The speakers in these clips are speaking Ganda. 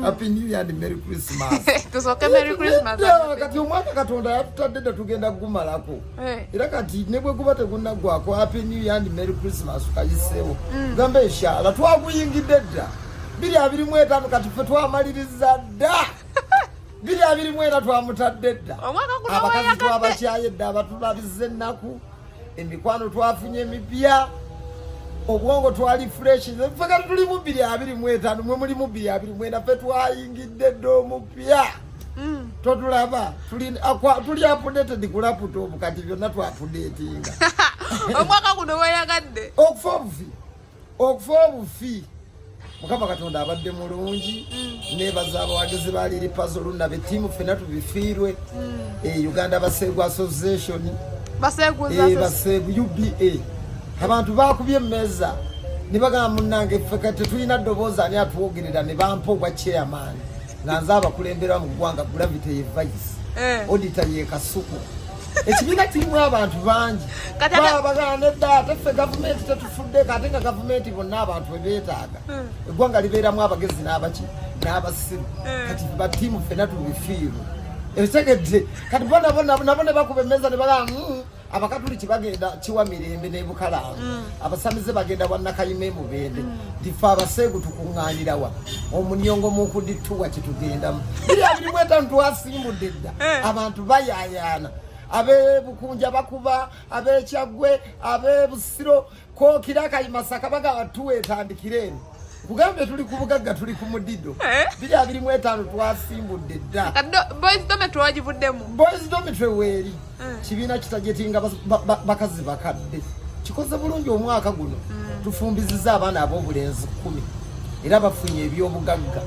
Happy New Year and Merry Christmas. Tusoke Merry Christmas. Kati omwaka Katonda yatutadde tugenda gumalako. Era kati ne bwe guba tegunaggwako Happy New Year and Merry Christmas kayiseewo. Gamba eshala twaguyingidde dda. 2025 kati ffe twamaliriza dda. 2024 twamutadde dda. Abakazi twabakyaye dda abatulabize ennaku. Emikwano twafunye emipya. Obwongo twali fresh ffe kati tuli mu 2025 mwe muli mu 2024 ffe twayingidde dda omupya. Totulaba tuli updated ku laptop kati byonna twapudetinga. Omwaka guno weyagadde okufa obufi Mukama Katonda abadde mulungi. Nebaza abawagizi bali lipazo lunnabe timu ffena tubifiirwe. Uganda Baseegu Association Baseegu UBA abantu bakubye emmeza ne bagamba munnange ffe kati tulina ddoboozi ani atwogerera ne bampa obwa chairman nga nze abakulembera mu ggwanga Gravity ye vice auditor ye Kasuku. Ekibiina kirimu abantu bangi bagamba nedda ate ffe gavumenti tetufudde kati nga gavumenti bonna abantu bebeetaaga eggwanga libeeramu abagezi n'abasiru kati batiimu ffena tubifiirwe ebitegedde kati nabo ne bakuba emmeza ne bagamba abakatuliki bagenda kiwa mirembe ne bukalanga abasamize bagenda wannakayime mu bende ndifa Abaseegu tukuŋŋaanirawa omunyongo mukudituwa kitugendamu 2025 twasimbudde dda abantu bayayaana abe Bukunja bakuba abe Kyaggwe abe Busiro Kookira Kayimasaka baga tuwetandikireni kugambe tuli ku bugagga tuli ku mudido 2025 twasimbudde dda. Boys Dormitory wagivuddemu. Boys Dormitory weeri kibiina kitajetinga bakazi bakadde kikoze bulungi omwaka guno tufumbiziza abaana ab'obulenzi 10 era bafunye ebyobugagga.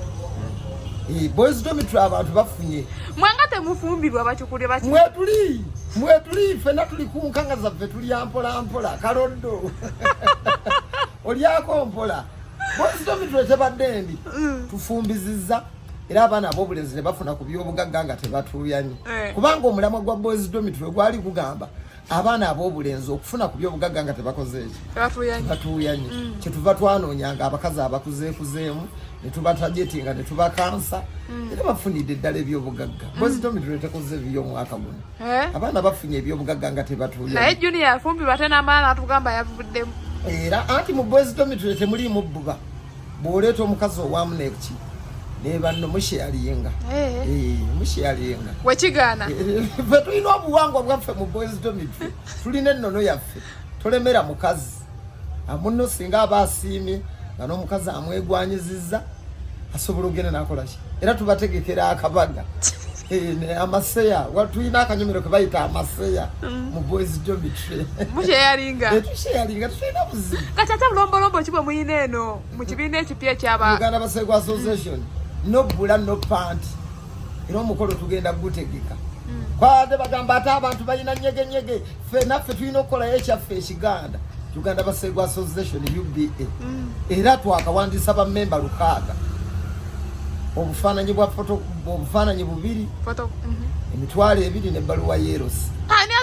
Boys Dormitory abantu bafunye. Mwanga temufumbirwa bakyukule baki. Mwetuli ffena tuli ku nkanga zaffe tuli ampola kaloddo. Olyako mpola. Boys Dormitory tebadde ndi tufumbiziza era abaana ab'obulenzi ne bafuna ku byobugagga nga tebatuuyanye. Kubanga omulamwa gwa Boys Dormitory gwali kugamba abaana ab'obulenzi okufuna ku byobugagga nga tebakoze eki batuuyanye. Kyetuva twanoonyanga abakazi abakuzeekuzeemu ne tubatajetinga ne tubakansa era bafunidde ddala ebyobugagga. Boys Dormitory tekoze by'omwaka guno abaana bafunye ebyobugagga nga tebatuuyanye. Naye Junior afumbirwa tena amaana atugamba yavuddemu. Era anti mu Boys Dormitory temuliimu bbuba bw'oleeta omukazi owamu neki ne banno musheyalinga musheyalinga wekigaana ffe tulina obuwangwa bwaffe mu Boys Dormitory tulina ennono yaffe tolemera mukazi amunno singa aba asiimye nga n'omukazi amwegwanyizizza asobola ogenda nakolaki era tubategekera akabaga amaseya tulina akanyomero ke bayita amaseya mu Boys Dormitory musheyalinga tusheyalinga tulina buzibu kati ate bulombolombo kibwe muyina eno mu kibiina ekipi ekyaba Uganda Baseegu Association no bula no panti era omukolo tugenda gutegeka kwade bagamba ate abantu balina nyege ffe naffe tulina okukolayo ekyaffe ekiganda Uganda Baseegu Association UBA era twakawandiisa bammemba 6 obufaananyi bwa foto obufaananyi 2 emitwalo 2 n'ebbaluwa yerosi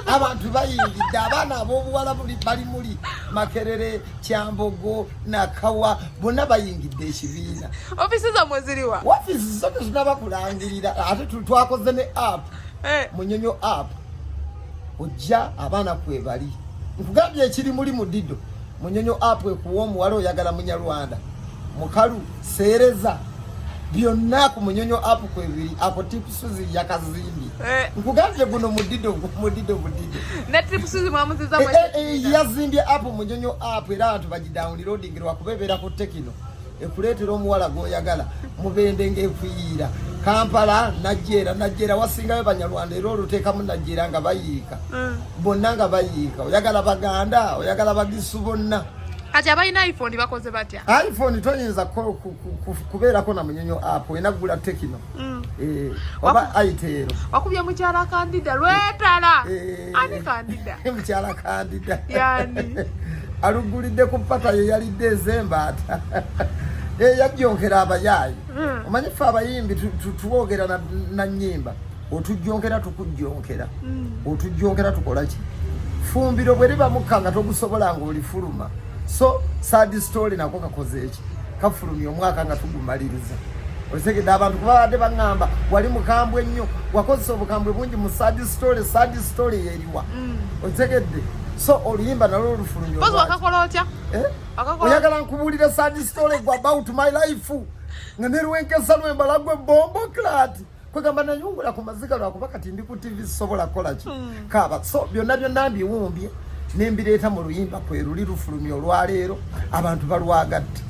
abantu bayingidde abaana ab'obuwala bali muli Makerere Kyambogo Nakawa bonna bayingidde ekibiina. Ofisi zammwe ziriwa? Ofisi zote tunabakulangirira ate twakoze ne app Munyonyo app ojja abaana kwebali nkugambye ekiri muli mu Dido Munyonyo app ekuwa omuwala oyagala Munyarwanda mukalu seereza byonna ku Munyonyo app kwebiri ako tipusuzi yakazimbi nkugambye guno mudido ne tipusuzi mwamuziza yazimbye app Munyonyo app era abantu bagidownloading lwakubeera ku Tekino ekuleetera omuwala goyagala mubende ng'ekuyira Kampala Najera wasingayo Banyarwanda era oluteekamu Najera nga bayiika bonna nga bayiika oyagala Baganda oyagala Bagisu bonna. Kati abalina iPhone bakoze batya? iPhone toyinza kubeerako na Munyonyo app enagula Tekino oba Aitero wakubye mukyala Kandida lwetala ani Kandida mukyala Kandida yani alugulidde ku pata ye yalidde ezembaata yajjonkera abayaayi omanyi ffe abayimbi tuwogera na nnyimba otujjonkera tukujjonkera otujjonkera tukolaki fumbiro bwe liba mukka nga togusobola nga olifuluma so sad story nako kakoze eki kafulumya omwaka nga tugumaliriza otegedde abantu kubadde baŋŋamba wali mukambwe nnyo wakozesa obukambwe bungi mu sad story yeriwa otegedde so oluyimba nalwo olufulumya wakakola otya oyagala nkubuulire sad story gwe about my life nga nerwenkesa lwembala gwe bomboclat kwegamba nanyungula ku maziga lwakuba kati ndi ku tv sobola kukola ki kaaba so byonna mbiwumbye nembireeta mu luyimba kwe luli lufulumya olwaleero abantu balwagadde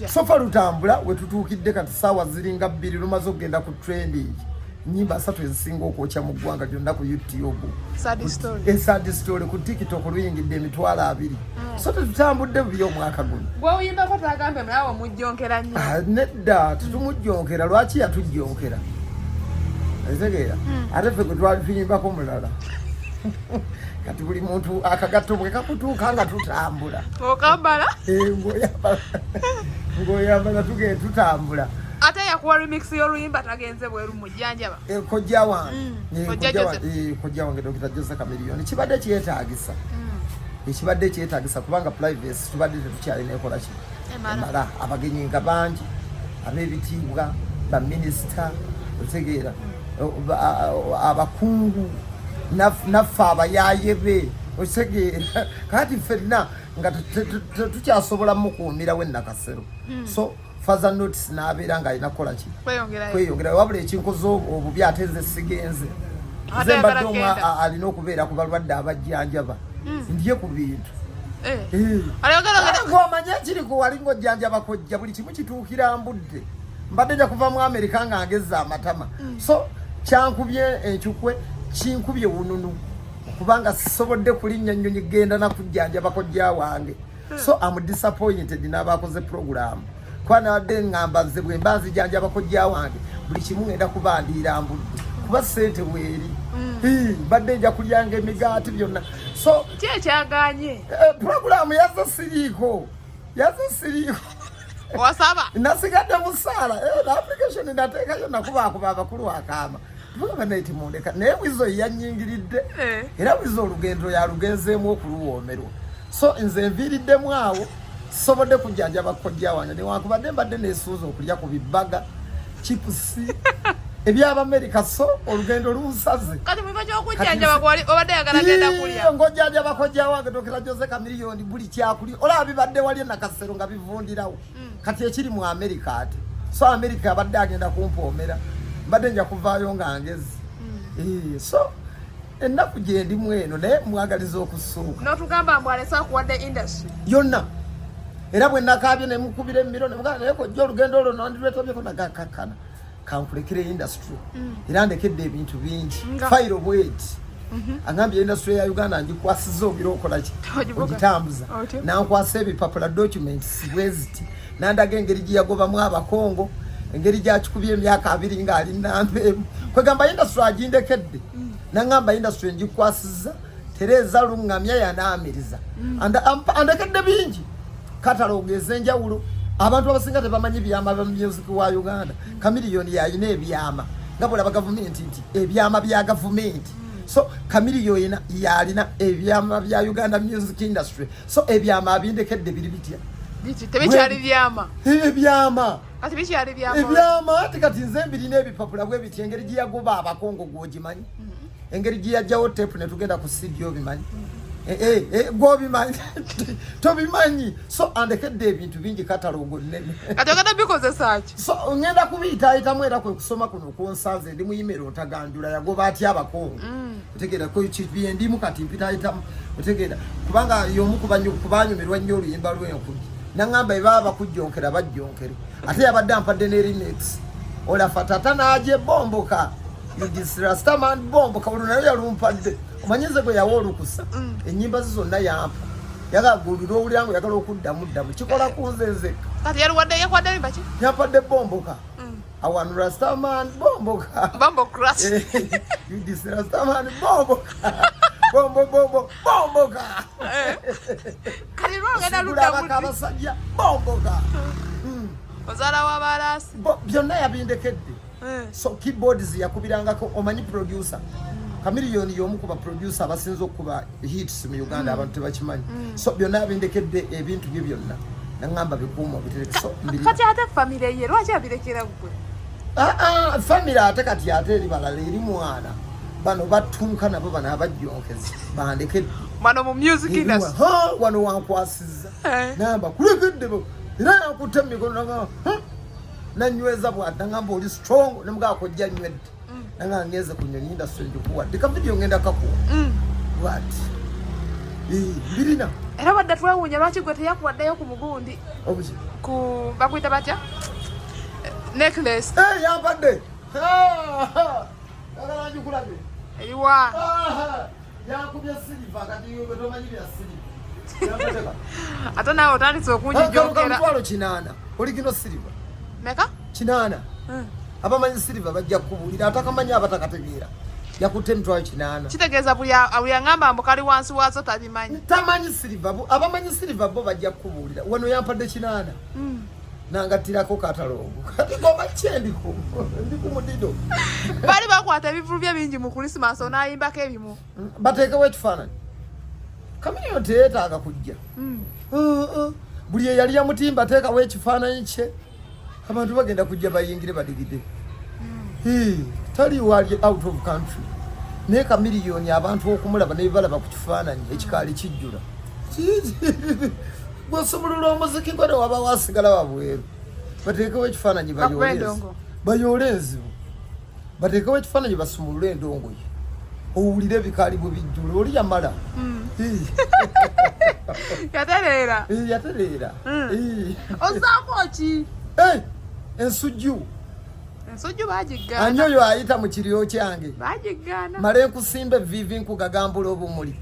sofa lutambula wetutuukidde kati saawa ziringa 2 lumaze okugenda ku trending nyimba 3 ezisinga okwokya mu ggwanga gyonna ku YouTube sad story ku TikTok luyingidde emitwalo 2 so tetutambudde bubi omwaka guno gweoyimbako tagambe mulawo mujjonkera nnyo nedda tetumujjonkera lwaki yatujjonkera ezegera ate ffe gwe twali tuyimbako mulala kati buli muntu akagatto bwe kakutuuka nga tutambula okambala ng'oyambala tugende tutambula ate yakuwa remix y'oluyimba tagenze bweru mujjanjaba kojja wange Dr. Jose Chameleone kibadde kyetaagisa ekibadde kyetaagisa kubanga privacy tubadde tetukyalina ekola ki emala abagenyi nga bangi ab'ebitiibwa baminisita otegeera abakungu naffe abayaye be otegeera kati ffenna nga tukyasobola mukuumirawo ennakasero so faza notice n'abeera ng'alina kukola ki kweyongera wabula ekinkoze obubi ate nze sigenze nze mbadde omwe alina okubeera ku balwadde abajjanjaba ndye ku bintu ng'omanye ekiri ku wali ng'ojjanjaba kojja buli kimu kituukira mbudde mbadde nja kuva mu Amerika nga ngezza amatama so kyankubye enkukwe kinkubye bununu kubanga sisobodde kulinnya nnyonyi genda nakujjanjaba kojja wange so am disappointed n'abakoze program kwa nabadde ngamba nze bwe mba nzijanjaba kojja wange buli kimu ngenda kubandiira mbudde kuba ssente weeri mbadde nja kulyanga emigaati byonna so kyekyaganye program yaza siriiko wasaba nasigadde mu ssaala application nateekayo nakubaakuba abakulu akaama banaiti mundeka naye wizo yannyingiridde era wizo olugendo yalugenzeemu okuluwoomerwa so nze nviiriddemu awo sobodde kujjanjaba kojja wange newankubadde mbadde neesuuza okulya ku bibbaga chipusi eby'Amerika so olugendo lunsaze kati mwiva kyokujjanjaba kwali obadde yagala genda kulya ng'ojjanjaba kojja wange Dr. Jose Chameleone buli kyakuli olaba bibadde wali nakasero nga bivundirawo kati ekiri mu Amerika ate so Amerika abadde agenda kumpoomera mbadde nja kuvaayo nga ngezi so ennaku gye ndimu eno naye mwagaliza okusuuka n'otugamba mbu alesa akuwadde industry yonna era bwe nakaabye ne mukubira emmiro ne mugamba naye kojja olugendo olwo nondirwetabyeko nagakakana kankulekere industry era ndekedde ebintu bingi fayiro bweti angambye industry ya Uganda ngikwasiza obira okola ki ogitambuza nankwasa ebipapula documents bweziti nandaga engeri gye yagobamu abakongo engeri gyakikubye emyaka 2 ng'ali nampeemu kwegamba industry agindekedde nangamba industry ngikwasiza Tereza Lungamya yanaamiriza andekedde bingi katalogeza enjawulo abantu abasinga tebamanyi byama bya music wa Uganda Chameleone yayina ebyama nga bw'olaba gavumenti nti ebyama bya gavumenti so Chameleone yalina ebyama bya Uganda music industry so ebyama abindekedde biri bitya tebikyali byama ebyama ati bikyali byama ati kati nze mbirina ebipapula bwe biti engeri gye yagoba abakongo gwogimanyi engeri gye yajjawo tape ne tugenda ku studio bimanyi gwobimanyi tobimanyi so andekedde ebintu bingi katalogo nnene kati ogenda bikozesa ki so ngenda kubiyitaayitamu era kwe kusoma kuno kunsanze ndi muyimero otaganjula yagoba atya abakongo otegeera kibye ndimu kati mpitaayitamu otegeera kubanga y'omu kubanyumirwa nnyo oluyimba lw'enkugi nangamba ebaba bakujjonkera bajjonkere ate yabadde ampadde ne remix olafatata n'aje bomboka Rastaman bomboka olwo nayo yalumpadde omanyize gwe yawa olukusa ennyimba ze zonna yampa yagagulira owulyango yagala okuddamu kikola kunzenzeka kati yakwadde limba ki yampadde bomboka awanu Rastaman bomboka Rastaman bomboka bomboka kati lwogenda luddamu abasajja bomboka ozaala w'abalasi byonna yabindekedde so keyboards yakubirangako omanyi producer Chameleone y'omu kuba producer abasinze okuba hits mu Uganda abantu tebakimanyi so byonna yabindekedde ebintu bye byonna nangamba bikuumo bitereke so mbiri kati ate family ye lwaki abirekera gwe family ate kati ate eri balala eri mwana bano batunka nabo bano abajjonkezi bandekedde bano mu music industry wano wankwasiza namba kulekedde era yakutte mikono nanga nanyweza bwata ngamba oli strong namuga akojja nywedde nanga ngeze kunyonyi industry njikuwa dika video ngenda kakuwa what birina era wadda twewuunya lwaki gwe teyakuwaddeyo ku mugundi obuki ku bakwita batya necklace yambadde agalajikulabe eriwa yakubye siliva kati yobe tomanyi bya siliva ate nawe otandise okunjijongera mutwalo 8 oli kino siliva meka 8 abamanyi siliva bajja kubuulira atakamanya abatakategeera yakutte emitwalo 8 kitegeeza buli aŋŋamba mbukali wansi waazo tabimanyi tamanyi siliva abamanyi siliva bo bajja kubuulira wano yampadde 8 nangatirako katalongo kati ngoma kyendiko ndi ku mudido bali bakwata ebivulu bye bingi mu Christmas onaayimbako ebimu bateekewo ekifaananyi kamiliyo teyeetaaga kujja buli eyali yamutimba ateekawo ekifaananyi kye abantu bagenda kujja bayingire badigide taliwo ali out of country naye kamiliyoni abantu okumulaba ne balaba ku kifaananyi ekikaali kijjula bw'osumulula omuziki gwe ne waba wasigala wabweru bateekewo ekifaananyi bayole enzibu bateekewo ekifaananyi basumulule endongo ye owulire ebikaali bwe bijjula oli yamala yatereera ozaako ki ensujju bagigaana ani oyo ayita mu kiryo kyange bagigaana male nkusimba evivi nkugagambula obumuli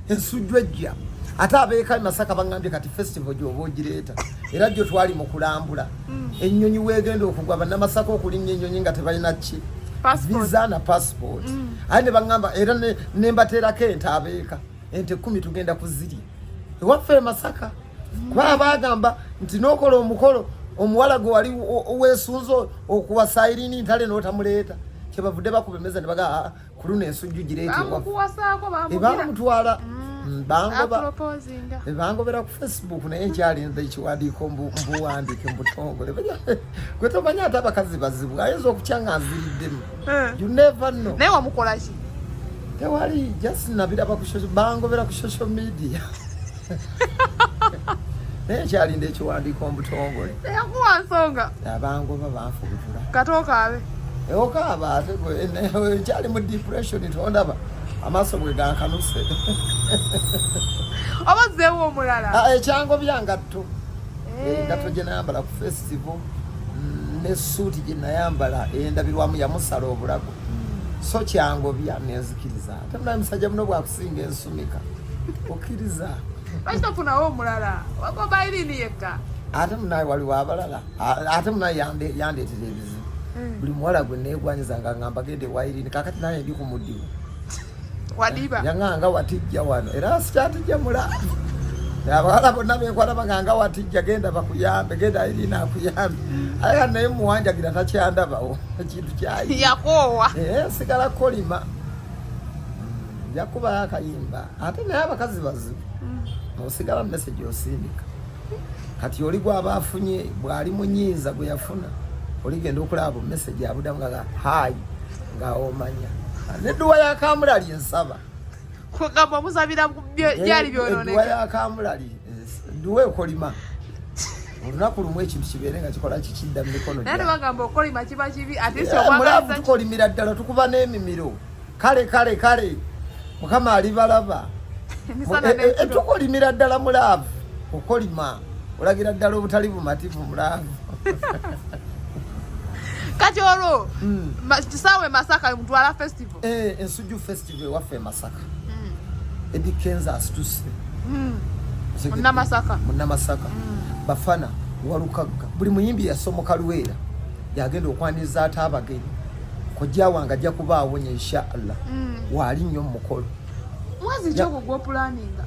ensujju ejja ate abeeka Masaka bangambye kati festival gy'oba ogireeta era gyo twali mu kulambula ennyonyi weegenda okugwa bannamasaka okulinnya ennyonyi nga tebalina ki visa na passport aye ne baŋŋamba era ne mbateerako ente abeeka ente 10 tugenda kuzirya ewaffe Masaka kuba bagamba nti n'okola omukolo omuwala gwe wali weesunze okuwa Sayirini ntale n'otamuleeta kyebavudde bakuba emmeza ne baga ku luno ensujju gireetebamutwala bangobera ku Facebook naye nkyalinza ekiwandiiko mbuwandiike mbutongole gwe tomanyi ate abakazi bazibu ayinza okutya nga nziriddemu you never know naye wamukola ki tewali just nabiraba bangobera ku social media naye nkyalinda ekiwandiiko mbutongole teyakuwa nsonga abangoba banfubutula katokaabe ewokaaba ate nkyali mu depression tondaba amaaso bwe gankanuse oba ozzeewo omulala ekyango byangatto engatto gye nayambala ku festival n'essuuti gye nayambala endabirwamu yamusala obulago so kyangobya nenzikiriza ate munaye musajja muno bwakusinga ensumika okkiriza lwaki tofunawo omulala wagoba Irene yekka ate munaye waliwo abalala ate munaye yandeetera ebizibu buli muwala gwe neegwanyiza nga ngamba gende wa Irene kakati naye ndi ku muddiwo wadiba yanganga watijja wano era sikyatijja mulaavu abawala bonna benkwata baganga watijja genda bakuyambe genda Irene akuyambe aya naye muwanjagira takyandabawo ekintu kyayi yakoowa sigala kolima yakubayo akayimba ate naye abakazi bazibu osigala message osindika kati oli gwaba afunye bwali munyiiza gwe yafuna oligenda okulaba message abudamu nga hayi nga omanya nedduwa ya kamulali ensaba kugamba omusabira byali byononeka edduwa ya kamulali duwe okolima olunaku lumu ekintu kibeere nga kikola kikidda mu mikono naye tebagamba okolima kiba kibi mulavu tukolimira ddala tukuba n'emimiro kale mukama alibalaba tukolimira ddala mulaavu okolima olagira ddala obutali bumativu mulaavu kati olwo kisaawe Masaka mutwala festival ensujju festival waffe Masaka edi Kansas tuse munnamasaka bafana walukagga buli muyimbi yasomoka Luweera yagenda okwaniriza ate abagenyi kojja wange ajja kubaawo nye inshallah wali nnyo mu mukolo mwezi kyoko gwo planinga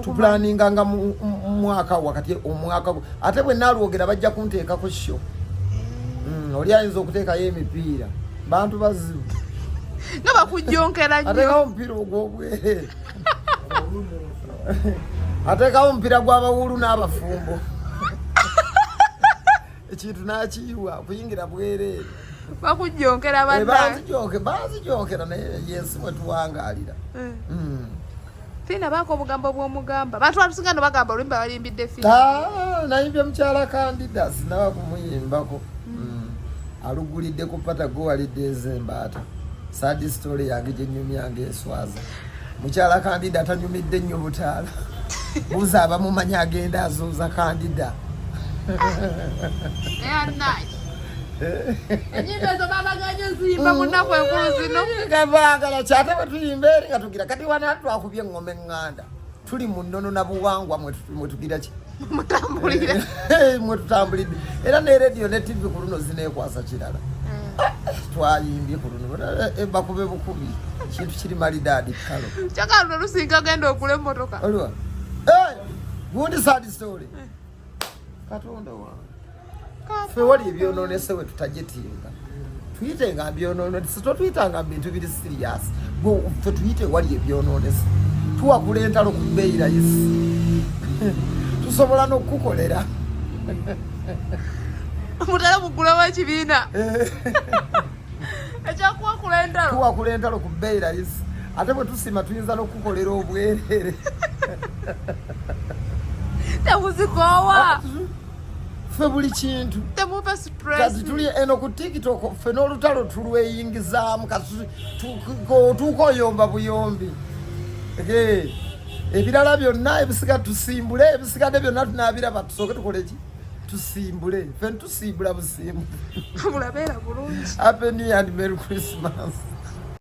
tuplaninganga mu mwaka wakati omwaka ate bwe nalwogera bajja kunteekako sho oli ayinza okuteekayo emipiira bantu bazibu nga bakujjonkera nnyo ateekawo omupiira ogw'obwereere Atekawo mpira gw'abawulu n'abafumbo. Ekintu n'akiyiwa kuyingira bwereere. Bakujjonkera bannange. Bazijonkera naye yensi mwe tuwangaalira. Fiina baako obugambo bw'omugamba. Bantu batusinga no bagamba oluyimba balimbidde Fiina. Nayimbye mukyala Candida sinaba kumuyimbako. Alugulidde ku pata gwalidde ez'embaata. Sad story yange gye nnyumyange eswaza. Mukyala Candida tanyumidde nnyo butaala. Buuza abamumanyi agenda azuuza Candida. Enyimba ezo babaganye nzimba mu nnaku enkulu zino. Gabaagala kyate bwe tuyimba eri nga tugira kati wana twakubye engoma eŋŋanda. Tuli mu nnono na buwangwa mwe tugira ki? Mutambulira. Mwe tutambulidde. Era ne radio ne TV ku luno zineekwasa kirala. Twayimbye ku luno. Bakube bukubi. Kintu kiri malidaadi kalo. Kyaka luno lusinga genda okula emmotoka. Olwa. Gundi sad story. Katonda wange. Ffe wali ebyonoonese we tutajetinga. Tuyite nga byonoonese. Totuyitanga bintu biri serious. Ffe tuyite wali ebyonoonese. Tuwakula entalo ku bbeeyi layisi. Tusobola n'okukolera. Mutala mugulawo ekibiina. Ekyakuwakula entalo. Tuwakula entalo ku bbeeyi layisi. Ate bwe tusima tuyinza n'okukolera obwereere. Temuzikoowa. Ffe buli kintu. Temuva stress. Kati tuli eno ku TikTok ffe n'olutalo tulweyingizaamu kati tukoyomba buyombi. Ebirala byonna ebisiga tusimbule, ebisigadde byonna tunaabiraba tusooke tukole ki? Tusimbule. Ffe tusimbula busimbule. Mulabeera bulungi. Happy New Year and Merry Christmas.